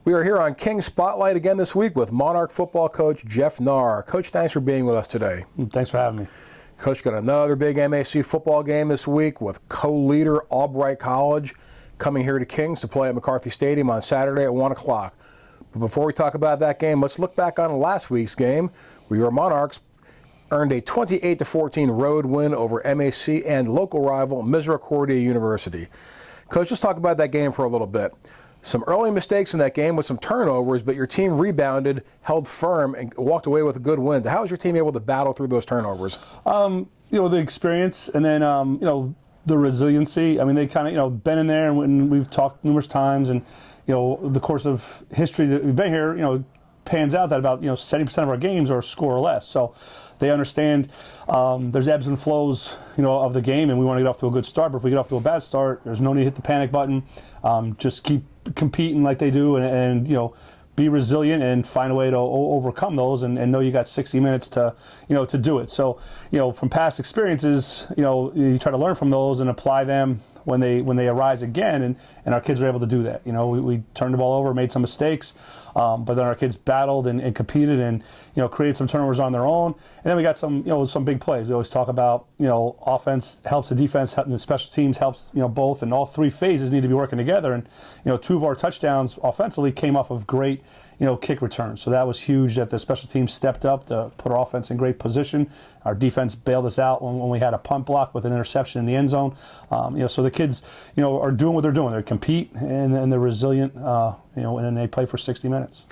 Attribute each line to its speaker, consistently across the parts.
Speaker 1: We are here on Kings Spotlight again this week with Monarch football coach Jeff Knarr. Coach, thanks for being with us today.
Speaker 2: Thanks for having me.
Speaker 1: Coach, got another big MAC football game this week with co-leader Albright College coming here to Kings to play at McCarthy Stadium on Saturday at 1 o'clock. But before we talk about that game, let's look back on last week's game where your Monarchs earned a 28-14 road win over MAC and local rival Misericordia University. Coach, let's talk about that game for a little bit. Some early mistakes in that game with some turnovers, but your team rebounded, held firm, and walked away with a good win. How was your team able to battle through those turnovers?
Speaker 2: The experience and then, the resiliency. I mean, they kind of, been in there and we've talked numerous times and, the course of history that we've been here, pans out that about, 70% of our games are score or less. So they understand there's ebbs and flows, of the game, and we want to get off to a good start. But if we get off to a bad start, there's no need to hit the panic button. Just keep competing like they do and be resilient and find a way to overcome those and know you got 60 minutes to do it. So from past experiences, you try to learn from those and apply them when they arise again, and our kids are able to do that. We turned the ball over, made some mistakes, but then our kids battled and competed and created some turnovers on their own, and then we got some big plays. We always talk about offense helps the defense, and the special teams helps both, and all three phases need to be working together. And two of our touchdowns offensively came off of great kick returns. So that was huge that the special teams stepped up to put our offense in great position. Our defense bailed us out when we had a punt block with an interception in the end zone. So the kids, are doing what they're doing. They compete and they're resilient, and they play for 60 minutes.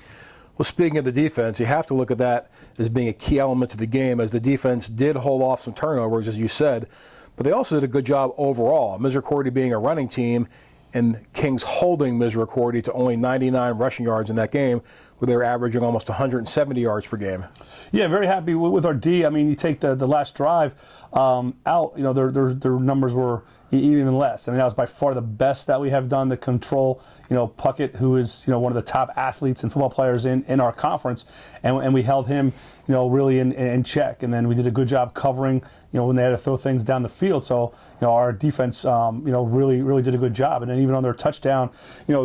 Speaker 1: Well, speaking of the defense, you have to look at that as being a key element to the game, as the defense did hold off some turnovers, as you said, but they also did a good job overall. Misericordia being a running team, and Kings holding Misericordia to only 99 rushing yards in that game, where they were averaging almost 170 yards per game. Yeah,
Speaker 2: very happy with our D. I mean, you take the last drive out, their numbers were even less. I mean, that was by far the best that we have done to control, Puckett, who is, one of the top athletes and football players in our conference, and we held him, really in check. And then we did a good job covering, when they had to throw things down the field. So, our defense, really did a good job. And then even on their touchdown,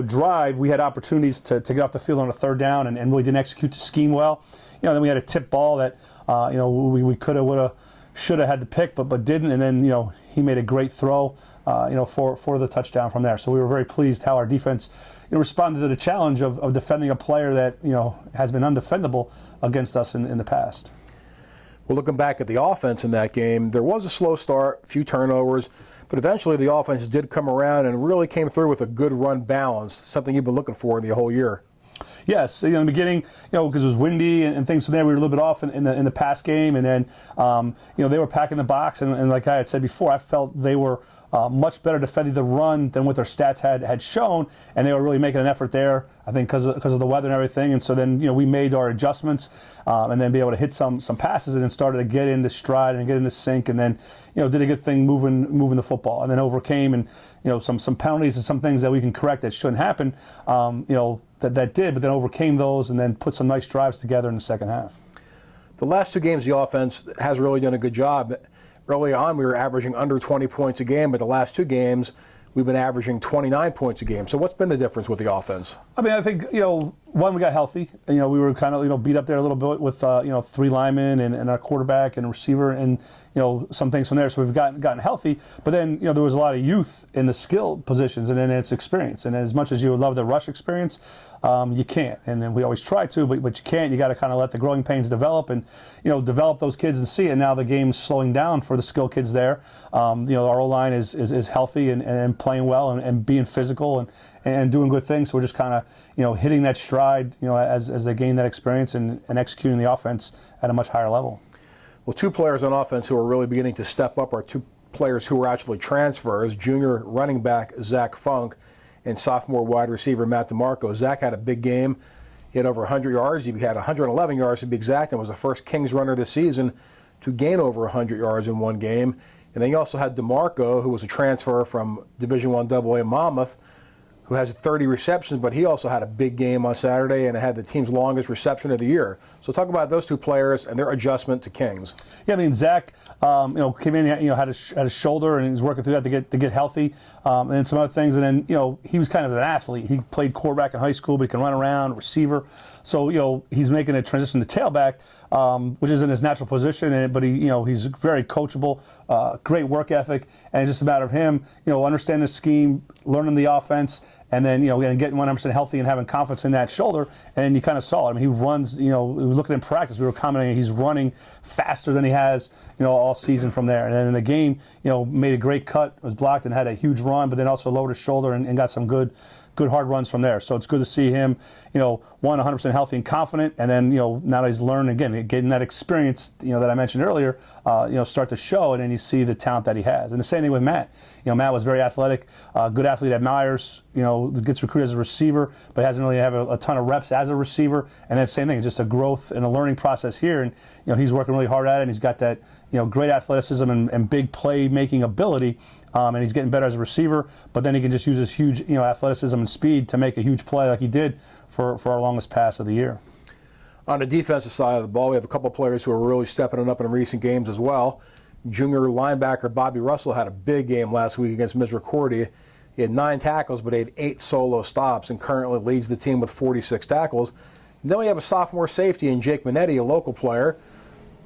Speaker 2: drive, we had opportunities to get off the field on a third down and really didn't execute the scheme well. Then we had a tip ball that, we could have, would have, should have had to pick, but didn't. And then, he made a great throw, for the touchdown from there. So we were very pleased how our defense responded to the challenge of defending a player that, has been undefendable against us in the past.
Speaker 1: Well, looking back at the offense in that game, there was a slow start, a few turnovers, but eventually the offense did come around and really came through with a good run balance, something you've been looking for the whole year.
Speaker 2: Yes, in the beginning, because it was windy and things from there, we were a little bit off in the pass game, and then, they were packing the box, and like I had said before, I felt they were much better defending the run than what their stats had shown, and they were really making an effort there, I think, because of the weather and everything. And so then, we made our adjustments, and then be able to hit some passes, and then started to get into stride and get into sync, and then, did a good thing moving the football, and then overcame and some penalties and some things that we can correct that shouldn't happen, that did, but then overcame those and then put some nice drives together in the second half.
Speaker 1: The last two games, the offense has really done a good job. Early on, we were averaging under 20 points a game, but the last two games, we've been averaging 29 points a game. So what's been the difference with the offense?
Speaker 2: I mean, I think, one, we got healthy. We were kind of, beat up there a little bit with, three linemen and our quarterback and receiver and, some things from there. So we've gotten healthy. But then, there was a lot of youth in the skill positions and then it's experience. And as much as you would love the rush experience, you can't. And then we always try to, but you can't. You got to kind of let the growing pains develop and, develop those kids and see it. And now the game's slowing down for the skill kids there. Our O-line is healthy and playing well and being physical and doing good things. So we're just kind of, hitting that stride, as they gain that experience and executing the offense at a much higher level.
Speaker 1: Well, two players on offense who are really beginning to step up are two players who were actually transfers, junior running back Zach Funk and sophomore wide receiver Matt DeMarco. Zach had a big game. He had over 100 yards. He had 111 yards to be exact and was the first Kings runner this season to gain over 100 yards in one game. And then you also had DeMarco, who was a transfer from Division I AA Monmouth, who has 30 receptions, but he also had a big game on Saturday and had the team's longest reception of the year. So talk about those two players and their adjustment to Kings.
Speaker 2: Yeah, I mean, Zach, came in, had a shoulder, and he's working through that to get healthy, and some other things. And then, he was kind of an athlete. He played quarterback in high school, but he can run around, receiver. So, he's making a transition to tailback, which isn't his natural position. But he's very coachable, great work ethic, and it's just a matter of him, understanding the scheme, learning the offense, and then, getting 100% healthy and having confidence in that shoulder. And you kind of saw it. I mean, he runs, we were looking in practice, we were commenting, he's running faster than he has, all season from there. And then in the game, made a great cut, was blocked and had a huge run, but then also lowered his shoulder and got some good hard runs from there. So it's good to see him, 100% healthy and confident, and then, now that he's learned, again, getting that experience, that I mentioned earlier, start to show, and then you see the talent that he has. And the same thing with Matt. Matt was very athletic, good athlete at Myers, gets recruited as a receiver, but hasn't really had a ton of reps as a receiver. And then same thing, it's just a growth and a learning process here. And, he's working really hard at it, and he's got that, great athleticism and big play-making ability. And he's getting better as a receiver, but then he can just use his huge, athleticism and speed to make a huge play like he did for our longest pass of the year.
Speaker 1: On the defensive side of the ball, we have a couple players who are really stepping it up in recent games as well. Junior linebacker Bobby Russell had a big game last week against Misericordia. He had 9 tackles, but he had 8 solo stops and currently leads the team with 46 tackles. And then we have a sophomore safety in Jake Minetti, a local player,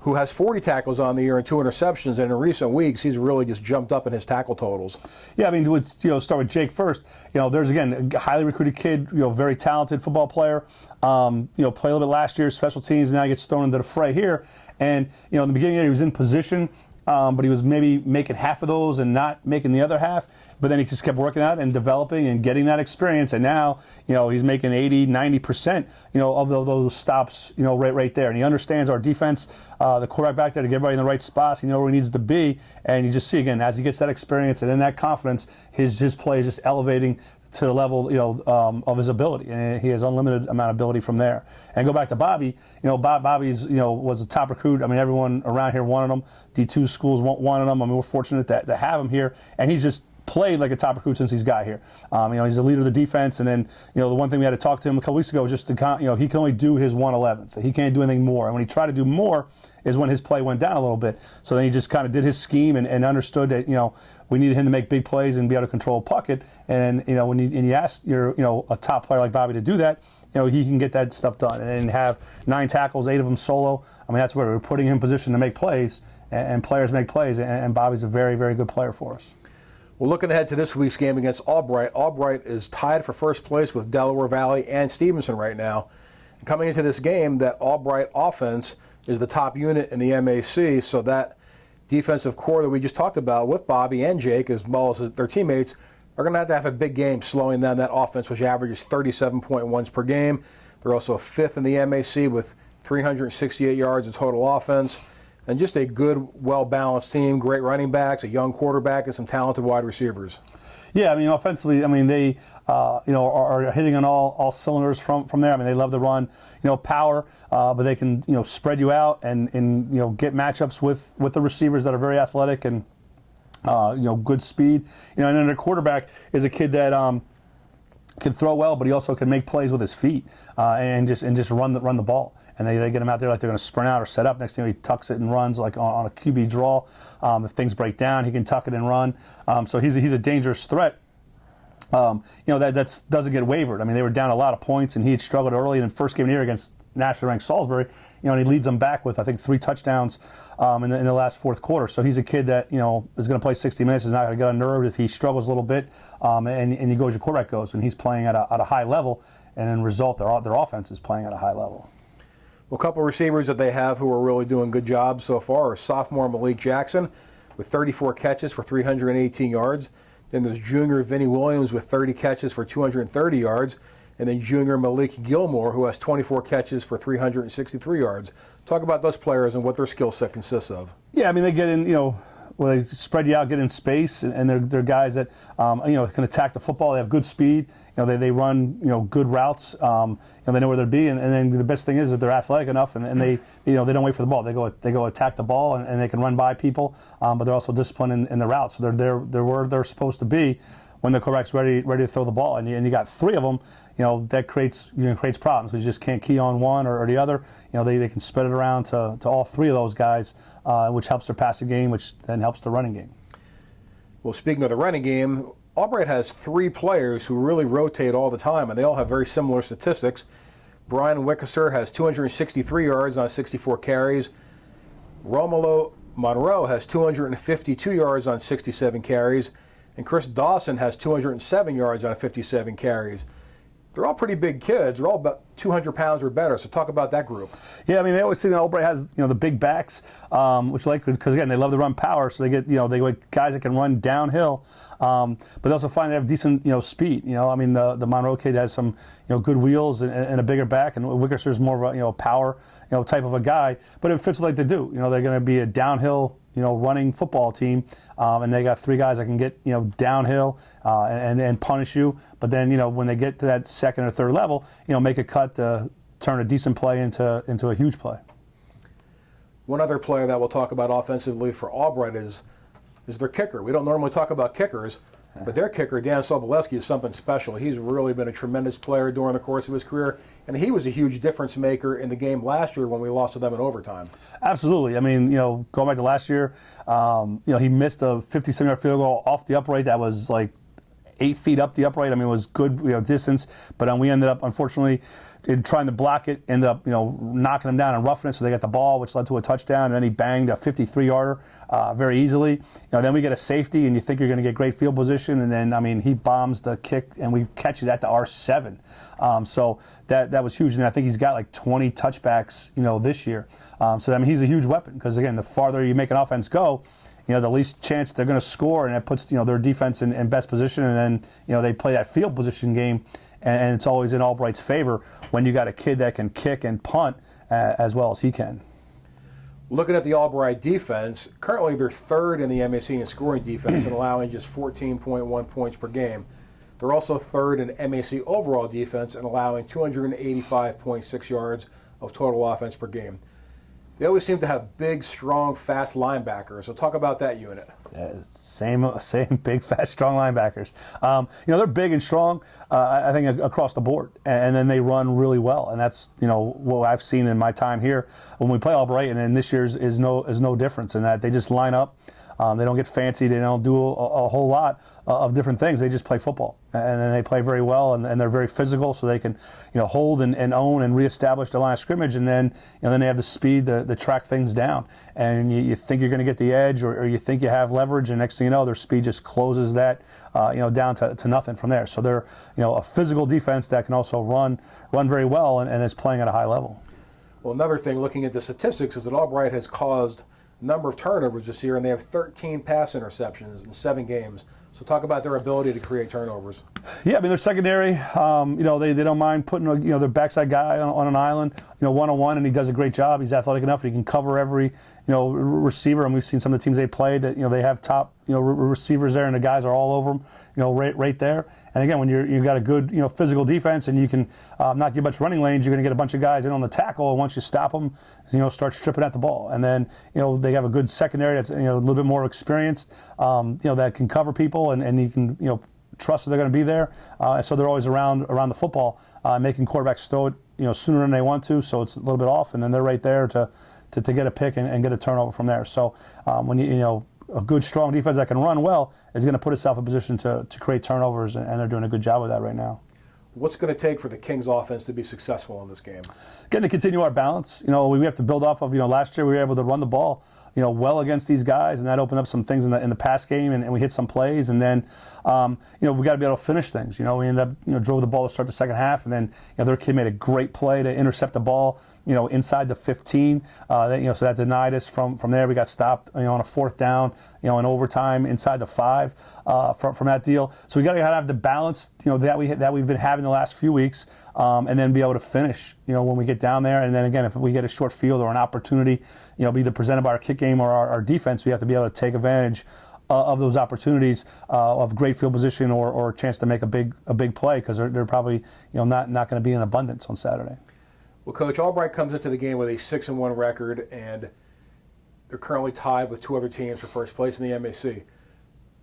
Speaker 1: who has 40 tackles on the year and 2 interceptions, and in recent weeks he's really just jumped up in his tackle totals.
Speaker 2: Yeah, I mean, start with Jake first. There's, again, a highly recruited kid, very talented football player. Played a little bit last year, special teams, now he gets thrown into the fray here. And, in the beginning he was in position, but he was maybe making half of those and not making the other half. But then he just kept working out and developing and getting that experience. And now, he's making 80, 90%, of those stops, right there. And he understands our defense, the quarterback back there to get everybody in the right spots. He knows where he needs to be. And you just see, again, as he gets that experience and in that confidence, his play is just elevating to the level, of his ability, and he has unlimited amount of ability from there. And go back to Bobby. Bobby's, was a top recruit. I mean, everyone around here wanted him. D2 schools wanted him. I mean, we're fortunate to have him here, and he's just played like a top recruit since he's got here. He's the leader of the defense, and then, the one thing we had to talk to him a couple weeks ago was just to, he can only do his 1/11th. He can't do anything more. And when he tried to do more is when his play went down a little bit. So then he just kind of did his scheme and understood that, we needed him to make big plays and be able to control a pocket. And, when you ask your, a top player like Bobby to do that, he can get that stuff done. And then have 9 tackles, 8 of them solo. I mean, that's where we're putting him in position to make plays, and players make plays. And Bobby's a very, very good player for us.
Speaker 1: Well, looking ahead to this week's game against Albright, Albright is tied for first place with Delaware Valley and Stevenson right now. And coming into this game, that Albright offense is the top unit in the MAC, so that defensive core that we just talked about with Bobby and Jake, as well as their teammates, are going to have a big game slowing down that offense, which averages 37.1 per game. They're also 5th in the MAC with 368 yards of total offense. And just a good, well-balanced team, great running backs, a young quarterback, and some talented wide receivers.
Speaker 2: Yeah, I mean, offensively, I mean, they, are hitting on all cylinders from there. I mean, they love to run, power, but they can, spread you out and get matchups with the receivers that are very athletic and, good speed. And then their quarterback is a kid that can throw well, but he also can make plays with his feet and just run the ball. And they get him out there like they're going to sprint out or set up. Next thing he tucks it and runs like on a QB draw. If things break down, he can tuck it and run. So he's a dangerous threat. That doesn't get wavered. I mean, they were down a lot of points, and he had struggled early in the first game of the year against nationally ranked Salisbury. And he leads them back with, I think, 3 touchdowns in the last fourth quarter. So he's a kid that, is going to play 60 minutes. Is not going to get unnerved if he struggles a little bit. And he goes, your quarterback goes, and he's playing at a high level. And in result, their offense is playing at a high level.
Speaker 1: Well, a couple of receivers that they have who are really doing good jobs so far are sophomore Malik Jackson with 34 catches for 318 yards. Then there's junior Vinny Williams with 30 catches for 230 yards. And then junior Malik Gilmore, who has 24 catches for 363 yards. Talk about those players and what their skill set consists of.
Speaker 2: Yeah, I mean, they get in, where they spread you out, get in space, and they're guys that can attack the football. They have good speed. They run good routes. They know where they'll be, and then the best thing is that they're athletic enough, and they don't wait for the ball. They go attack the ball, and they can run by people, but they're also disciplined in the routes. So they're where they're supposed to be. when the quarterback's ready to throw the ball, and you got three of them, that creates problems because you just can't key on one or the other. They can spread it around to all three of those guys, which helps their passing game, which then helps the running game.
Speaker 1: Well, speaking of the running game, Albright has three players who really rotate all the time, and they all have very similar statistics. Brian Wickeser has 263 yards on 64 carries. Romulo Monroe has 252 yards on 67 carries. And Chris Dawson has 207 yards on 57 carries. They're all pretty big kids. They're all about 200 pounds or better. So talk about that group.
Speaker 2: Yeah, I mean, they always say that Albright has the big backs, which because again they love to run power, so they get they get guys that can run downhill, but they also find they have decent speed. I mean the Monroe kid has some good wheels and a bigger back, and Wickerser's more of a power type of a guy, but it fits like they do. They're going to be a downhill running football team, and they got three guys that can get downhill and punish you. But then when they get to that second or third level, make a cut to turn a decent play into a huge play.
Speaker 1: One other player that we'll talk about offensively for Albright is their kicker. We don't normally talk about kickers, but their kicker, Dan Sobolewski, is something special. He's really been a tremendous player during the course of his career, and he was a huge difference maker in the game last year when we lost to them in overtime.
Speaker 2: Absolutely. I mean, going back to last year, he missed a 57-yard field goal off the upright that was like 8 feet up the upright. I mean, it was good distance, but we ended up, unfortunately, in trying to block it, ended up knocking him down and roughing it, so they got the ball, which led to a touchdown, and then he banged a 53-yarder very easily. Then we get a safety, and you think you're going to get great field position, and then he bombs the kick, and we catch it at the R7. So that was huge, and I think he's got like 20 touchbacks this year. So he's a huge weapon because again, the farther you make an offense go, the least chance they're going to score, and it puts their defense in best position, and then they play that field position game, and it's always in Albright's favor when you got a kid that can kick and punt as well as he can.
Speaker 1: Looking at the Albright defense, currently they're third in the MAC in scoring defense and allowing just 14.1 points per game. They're also third in MAC overall defense and allowing 285.6 yards of total offense per game. They always seem to have big, strong, fast linebackers. So talk about that unit.
Speaker 2: Same big, fast, strong linebackers. They're big and strong, I think, across the board. And then they run really well. And that's, what I've seen in my time here when we play Albright. And then this year's is no difference in that they just line up. They don't get fancy. They don't do a whole lot of different things. They just play football, and then they play very well, and they're very physical, so they can hold and own and reestablish the line of scrimmage, and then then they have the speed to track things down. And you think you're going to get the edge, or you think you have leverage, and next thing you know, their speed just closes that down to nothing from there. So they're a physical defense that can also run very well and is playing at a high level.
Speaker 1: Well, another thing, looking at the statistics, is that Albright has caused number of turnovers this year, and they have 13 pass interceptions in 7 games. So talk about their ability to create turnovers. Yeah,
Speaker 2: I mean, their secondary, they don't mind putting their backside guy on an island, one-on-one, and he does a great job. He's athletic enough that he can cover every receiver. And we've seen some of the teams they play that they have top receivers there, and the guys are all over them, right there. And again, when you've got a good physical defense and you can not give much running lanes, you're going to get a bunch of guys in on the tackle. And once you stop them, start stripping at the ball. And then they have a good secondary that's a little bit more experienced, that can cover people, and you can trust that they're going to be there. So they're always around the football, making quarterbacks throw it sooner than they want to. So it's a little bit off, and then they're right there to get a pick and get a turnover from there. So when a good, strong defense that can run well is going to put itself in position to create turnovers, and they're doing a good job of that right now.
Speaker 1: What's going to take for the Kings offense to be successful in this game?
Speaker 2: Getting to continue our balance. We have to build off of, last year we were able to run the ball, well against these guys, and that opened up some things in the pass game, and we hit some plays, and then, we got to be able to finish things. We ended up, drove the ball to start the second half, and then, their kid made a great play to intercept the ball, inside the 15. So that denied us from there. We got stopped, on a 4th down, in overtime inside the 5 from that deal. So we got to have the balance, that we've been having the last few weeks, and then be able to finish, when we get down there. And then again, if we get a short field or an opportunity, be either presented by our kick game or our defense, we have to be able to take advantage of those opportunities of great field position or a chance to make a big play, because they're probably not going to be in abundance on Saturday.
Speaker 1: Well, Coach, Albright comes into the game with a 6-1 record, and they're currently tied with 2 other teams for first place in the MAC.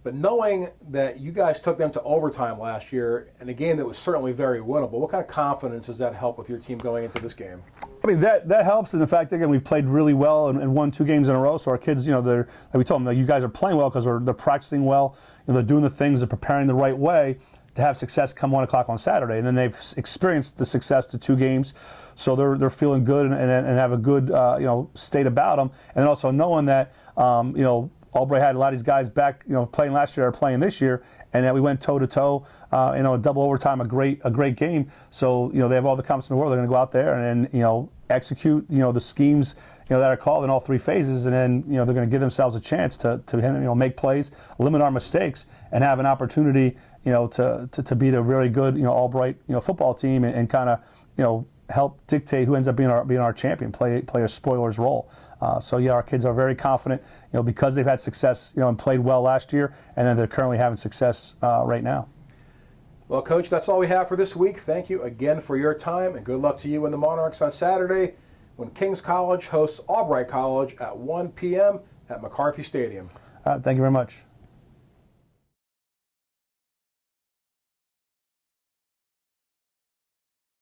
Speaker 1: But knowing that you guys took them to overtime last year in a game that was certainly very winnable, what kind of confidence does that help with your team going into this game?
Speaker 2: I mean, that helps in the fact that, again, we've played really well and won 2 games in a row. So our kids, like we told them, like, you guys are playing well because they're practicing well. They're doing the things, they're preparing the right way to have success come 1 o'clock on Saturday. And then they've experienced the success to 2 games. So they're feeling good and have a good state about them. And then also knowing that Albright had a lot of these guys back, playing last year or playing this year, and that we went toe to toe, a double overtime, a great game. So they have all the confidence in the world. They're going to go out there and execute the schemes that are called in all 3 phases, and then they're going to give themselves a chance to make plays, limit our mistakes, and have an opportunity to beat a really good Albright football team and kind of help dictate who ends up being our champion, play a spoiler's role. So our kids are very confident, because they've had success, and played well last year, and then they're currently having success right now.
Speaker 1: Well, Coach, that's all we have for this week. Thank you again for your time, and good luck to you and the Monarchs on Saturday when King's College hosts Albright College at 1 p.m. at McCarthy Stadium.
Speaker 2: Thank you very much.